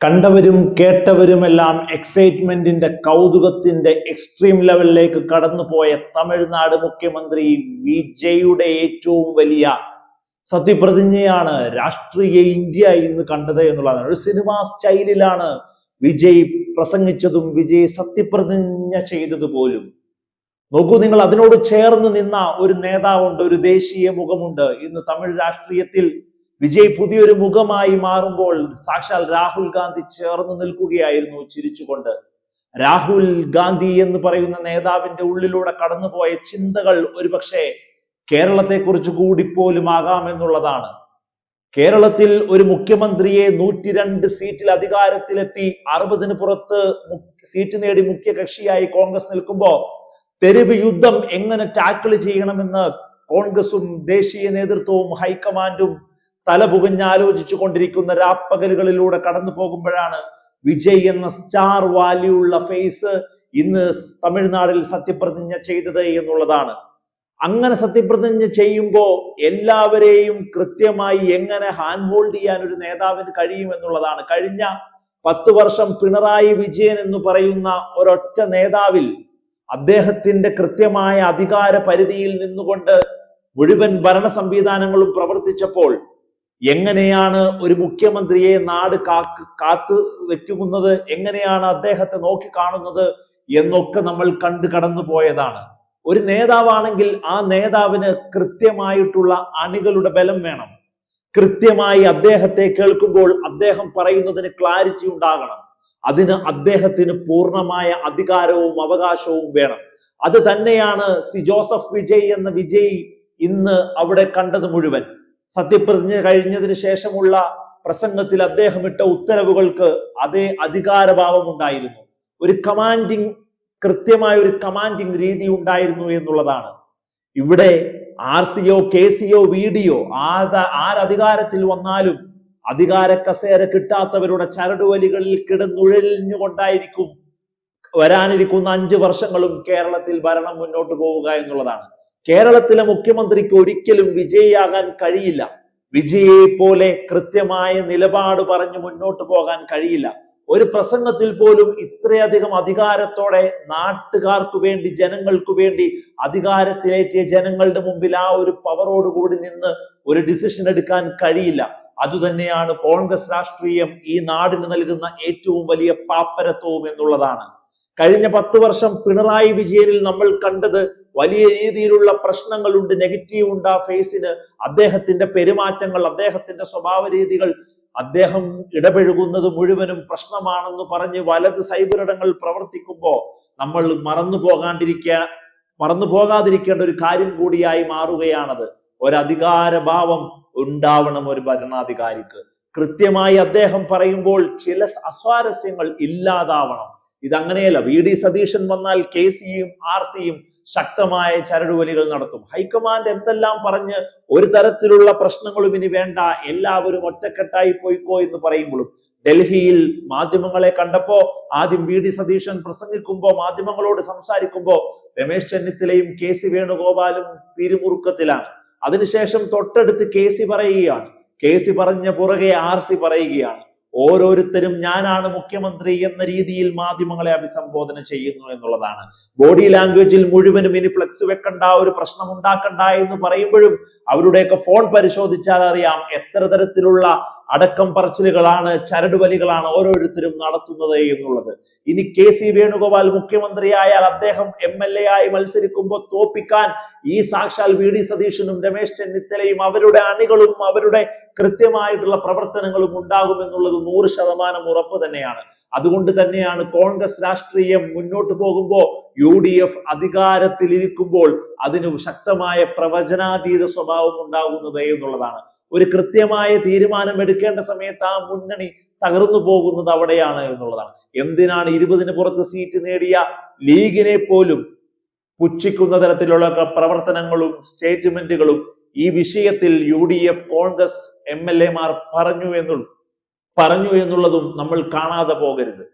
കണ്ടവരും കേട്ടവരുമെല്ലാം എക്സൈറ്റ്മെന്റിന്റെ കൗതുകത്തിന്റെ extreme ലെവലിലേക്ക് കടന്നുപോയ തമിഴ്നാട് മുഖ്യമന്ത്രി വിജയുടെ ഏറ്റവും വലിയ സത്യപ്രതിജ്ഞയാണ് രാഷ്ട്രീയ ഇന്ത്യ ഇന്ന് കണ്ടത് എന്നുള്ളതാണ്. ഒരു സിനിമാ സ്റ്റൈലിലാണ് വിജയ് പ്രസംഗിച്ചതും വിജയ് സത്യപ്രതിജ്ഞ ചെയ്തത് പോലും. നോക്കൂ, നിങ്ങൾ അതിനോട് ചേർന്ന് നിന്ന ഒരു നേതാവുണ്ട്, ഒരു ദേശീയ മുഖമുണ്ട്. ഇന്ന് തമിഴ് രാഷ്ട്രീയത്തിൽ വിജയ് പുതിയൊരു മുഖമായി മാറുമ്പോൾ സാക്ഷാൽ രാഹുൽ ഗാന്ധി ചേർന്ന് നിൽക്കുകയായിരുന്നു ചിരിച്ചുകൊണ്ട്. രാഹുൽ ഗാന്ധി എന്ന് പറയുന്ന നേതാവിന്റെ ഉള്ളിലൂടെ കടന്നുപോയ ചിന്തകൾ ഒരുപക്ഷെ കേരളത്തെക്കുറിച്ച് കൂടി പോലും ആകാമെന്നുള്ളതാണ്. കേരളത്തിൽ ഒരു മുഖ്യമന്ത്രിയെ 102 സീറ്റിൽ അധികാരത്തിലെത്തി 60-ന് പുറത്ത് സീറ്റ് നേടി മുഖ്യ കക്ഷിയായി കോൺഗ്രസ് നിൽക്കുമ്പോ തെരുവ് യുദ്ധം എങ്ങനെ ടാക്കിൾ ചെയ്യണമെന്ന് കോൺഗ്രസും ദേശീയ നേതൃത്വവും ഹൈക്കമാൻഡും തലപുകഞ്ഞാലോചിച്ചു കൊണ്ടിരിക്കുന്ന രാപ്പകലുകളിലൂടെ കടന്നു പോകുമ്പോഴാണ് വിജയ് എന്ന സ്റ്റാർ വാല്യൂ ഉള്ള ഫേസ് ഇന്ന് തമിഴ്നാട്ടിൽ സത്യപ്രതിജ്ഞ ചെയ്തത് എന്നുള്ളതാണ്. അങ്ങനെ സത്യപ്രതിജ്ഞ ചെയ്യുമ്പോൾ എല്ലാവരെയും കൃത്യമായി എങ്ങനെ ഹാൻഡ് ഹോൾഡ് ചെയ്യാൻ ഒരു നേതാവിന് കഴിയും എന്നുള്ളതാണ്. കഴിഞ്ഞ 10 വർഷം പിണറായി വിജയൻ എന്ന് പറയുന്ന ഒരൊറ്റ നേതാവിൽ അദ്ദേഹത്തിന്റെ കൃത്യമായ അധികാര പരിധിയിൽ നിന്നുകൊണ്ട് മുഴുവൻ ഭരണ സംവിധാനങ്ങളും പ്രവർത്തിച്ചപ്പോൾ എങ്ങനെയാണ് ഒരു മുഖ്യമന്ത്രിയെ നാട് കാത്തു വെക്കുന്നത്, എങ്ങനെയാണ് അദ്ദേഹത്തെ നോക്കി കാണുന്നത് എന്നൊക്കെ നമ്മൾ കടന്നു പോയതാണ്. ഒരു നേതാവാണെങ്കിൽ ആ നേതാവിന് കൃത്യമായിട്ടുള്ള അണികളുടെ ബലം വേണം. കൃത്യമായി അദ്ദേഹത്തെ കേൾക്കുമ്പോൾ അദ്ദേഹം പറയുന്നതിന് ക്ലാരിറ്റി ഉണ്ടാകണം. അതിന് അദ്ദേഹത്തിന് പൂർണ്ണമായ അധികാരവും അവകാശവും വേണം. അത് തന്നെയാണ് ജോസഫ് വിജയ് എന്ന വിജയ് ഇന്ന് അവിടെ കണ്ടത് മുഴുവൻ. സത്യപ്രതിജ്ഞ കഴിഞ്ഞതിന് ശേഷമുള്ള പ്രസംഗത്തിൽ അദ്ദേഹം ഇട്ട ഉത്തരവുകൾക്ക് അതേ അധികാരഭാവം ഉണ്ടായിരുന്നു. ഒരു കൃത്യമായ ഒരു കമാൻഡിങ് രീതി ഉണ്ടായിരുന്നു എന്നുള്ളതാണ്. ഇവിടെ RCO, KCO, VDO ആരധികാരത്തിൽ വന്നാലും അധികാര കസേര കിട്ടാത്തവരുടെ ചരടുവലികളിൽ കിടന്നുഴലിഞ്ഞുകൊണ്ടായിരിക്കും വരാനിരിക്കുന്ന 5 വർഷങ്ങളും കേരളത്തിൽ ഭരണം മുന്നോട്ട് പോവുക എന്നുള്ളതാണ്. കേരളത്തിലെ മുഖ്യമന്ത്രിക്ക് ഒരിക്കലും വിജയിയാകാൻ കഴിയില്ല. വിജയെ പോലെ കൃത്യമായ നിലപാട് പറഞ്ഞു മുന്നോട്ട് പോകാൻ കഴിയില്ല. ഒരു പ്രസംഗത്തിൽ പോലും ഇത്രയധികം അധികാരത്തോടെ നാട്ടുകാർക്ക് വേണ്ടി, ജനങ്ങൾക്ക് വേണ്ടി അധികാരത്തിലേറ്റിയ ജനങ്ങളുടെ മുമ്പിൽ ആ ഒരു പവറോടുകൂടി നിന്ന് ഒരു ഡിസിഷൻ എടുക്കാൻ കഴിയില്ല. അതുതന്നെയാണ് കോൺഗ്രസ് രാഷ്ട്രീയം ഈ നാടിന് നൽകുന്ന ഏറ്റവും വലിയ പാപ്പരത്വവും എന്നുള്ളതാണ്. കഴിഞ്ഞ 10 വർഷം പിണറായി വിജയനിൽ നമ്മൾ കണ്ടത് വലിയ രീതിയിലുള്ള പ്രശ്നങ്ങളുണ്ട്, നെഗറ്റീവ് ഉണ്ട് ആ ഫേസിന്. അദ്ദേഹത്തിന്റെ പെരുമാറ്റങ്ങൾ, അദ്ദേഹത്തിന്റെ സ്വഭാവ രീതികൾ, അദ്ദേഹം ഇടപഴകുന്നത് മുഴുവനും പ്രശ്നമാണെന്ന് പറഞ്ഞ് വലത് സൈബറിടങ്ങൾ പ്രവർത്തിക്കുമ്പോൾ നമ്മൾ മറന്നു പോകാതിരിക്കേണ്ട ഒരു കാര്യം കൂടിയായി മാറുകയാണത്. ഒരധികാരഭാവം ഉണ്ടാവണം ഒരു ഭരണാധികാരിക്ക്. കൃത്യമായി അദ്ദേഹം പറയുമ്പോൾ ചില അസ്വാരസ്യങ്ങൾ ഇല്ലാതാവണം. ഇതങ്ങനെയല്ല. VD സതീശൻ വന്നാൽ KCയും RCയും ശക്തമായ ചരടുവലികൾ നടത്തും. ഹൈക്കമാൻഡ് എന്തെല്ലാം പറഞ്ഞ് ഒരു തരത്തിലുള്ള പ്രശ്നങ്ങളും ഇനി വേണ്ട, എല്ലാവരും ഒറ്റക്കെട്ടായി പോയിക്കോ എന്ന് പറയുമ്പോഴും ഡൽഹിയിൽ മാധ്യമങ്ങളെ കണ്ടപ്പോ ആദ്യം VD സതീശൻ പ്രസംഗിക്കുമ്പോ, മാധ്യമങ്ങളോട് സംസാരിക്കുമ്പോ രമേശ് ചെന്നിത്തലയും KC വേണുഗോപാലും പിരിമുറുക്കത്തിലാണ്. അതിനുശേഷം തൊട്ടടുത്ത് KC പറയുകയാണ്. KC പറഞ്ഞ പുറകെ RC പറയുകയാണ്. ഓരോരുത്തരും ഞാനാണ് മുഖ്യമന്ത്രി എന്ന രീതിയിൽ മാധ്യമങ്ങളെ അഭിസംബോധന ചെയ്യുന്നു എന്നുള്ളതാണ്. ബോഡി ലാംഗ്വേജിൽ മുഴുവനും ഇനി ഫ്ലെക്സ് വെക്കണ്ട, ഒരു പ്രശ്നം ഉണ്ടാക്കണ്ട എന്ന് പറയുമ്പോഴും അവരുടെയൊക്കെ ഫോൺ പരിശോധിച്ചാൽ അറിയാം എത്ര തരത്തിലുള്ള അടക്കം പറച്ചിലുകളാണ്, ചരടുവലികളാണ് ഓരോരുത്തരും നടത്തുന്നത് എന്നുള്ളത്. ഇനി KC വേണുഗോപാൽ മുഖ്യമന്ത്രിയായാൽ അദ്ദേഹം MLA ആയി മത്സരിക്കുമ്പോൾ തോപ്പിക്കാൻ ഈ സാക്ഷാൽ VD സതീശനും രമേശ് ചെന്നിത്തലയും അവരുടെ അണികളും അവരുടെ കൃത്യമായിട്ടുള്ള പ്രവർത്തനങ്ങളും ഉണ്ടാകുമെന്നുള്ളത് 100% ഉറപ്പ് തന്നെയാണ്. അതുകൊണ്ട് തന്നെയാണ് കോൺഗ്രസ് രാഷ്ട്രീയം മുന്നോട്ട് പോകുമ്പോൾ UDF അധികാരത്തിൽ ഇരിക്കുമ്പോൾ അതിന് ശക്തമായ പ്രവചനാതീത സ്വഭാവം ഉണ്ടാകുന്നത് എന്നുള്ളതാണ്. ഒരു കൃത്യമായ തീരുമാനം എടുക്കേണ്ട സമയത്ത് ആ മുന്നണി തകർന്നു പോകുന്നത് അവിടെയാണ് എന്നുള്ളതാണ്. എന്തിനാണ് 20-ന് പുറത്ത് സീറ്റ് നേടിയ ലീഗിനെ പോലും പുച്ഛിക്കുന്ന തരത്തിലുള്ള പ്രവർത്തനങ്ങളും സ്റ്റേറ്റ്മെന്റുകളും ഈ വിഷയത്തിൽ UDF കോൺഗ്രസ് MLA മാർ പറഞ്ഞു എന്നുള്ളതും നമ്മൾ കാണാതെ പോകരുത്.